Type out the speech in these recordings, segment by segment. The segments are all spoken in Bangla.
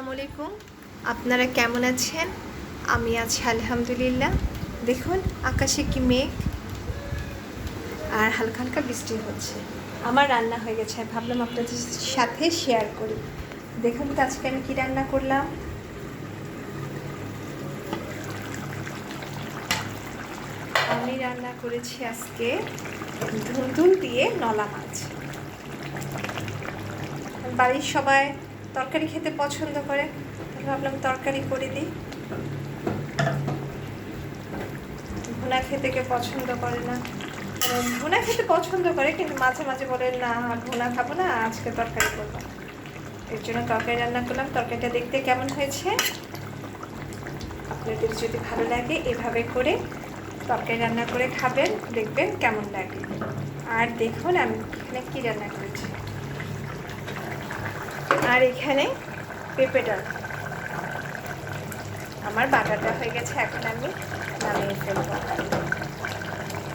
আসসালামু আলাইকুম। আপনারা কেমন আছেন? আমি আছি আলহামদুলিল্লাহ। দেখুন আকাশে কি মেঘ আর হালকা হালকা বৃষ্টি হচ্ছে। আমার রান্না হয়ে গেছে, ভাবলাম আপনাদের সাথে শেয়ার করি। দেখুন তো আজকে আমি কী রান্না করলাম। আমি রান্না করেছি আজকে ধুন্দুল দিয়ে নলা মাছ। বাড়ির সবাই তরকারি খেতে পছন্দ করে, ভাবলাম তরকারি করে দিই। ভুনা খেতে কেউ পছন্দ করে না, ভুনা খেতে পছন্দ করে কিন্তু মাঝে মাঝে বলে না ভুনা খাবো না, আজকে তরকারি করবো। এর জন্য তরকারি রান্না করলাম। তরকারিটা দেখতে কেমন হয়েছে আপনাদের যদি ভালো লাগে এভাবে করে তরকারি রান্না করে খাবেন, দেখবেন কেমন লাগে। আর দেখুন আমি এখানে কী রান্না করেছি। আর এখানে পেঁপে ডাল আমার বাটাটা হয়ে গেছে, এখন আমি নামিয়ে ফেলবো।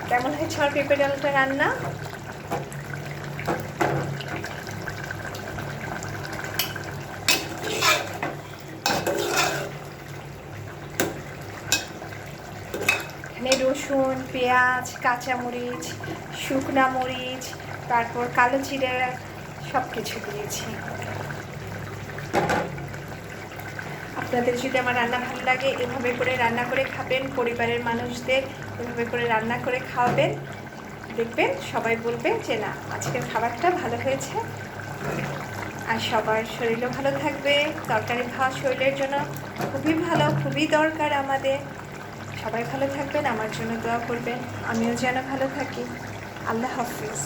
কেমন হয়েছে আমার পেঁপে ডালটা রান্না? এখানে রসুন, পেঁয়াজ, কাঁচামরিচ, শুকনা মরিচ, তারপর কালো জিরে সব কিছু দিয়েছি। আপনাদের যদি আমার রান্না ভালো লাগে এভাবে করে রান্না করে খাবেন, পরিবারের মানুষদের এভাবে করে রান্না করে খাওয়াবেন, দেখবেন সবাই বলবে যে না আজকের খাবারটা ভালো হয়েছে। আর সবার শরীরও ভালো থাকবে। তরকারি খাওয়া শরীরের জন্য খুবই ভালো, খুবই দরকার আমাদের। সবাই ভালো থাকবেন, আমার জন্য দোয়া করবেন, আমিও যেন ভালো থাকি। আল্লাহ হাফিজ।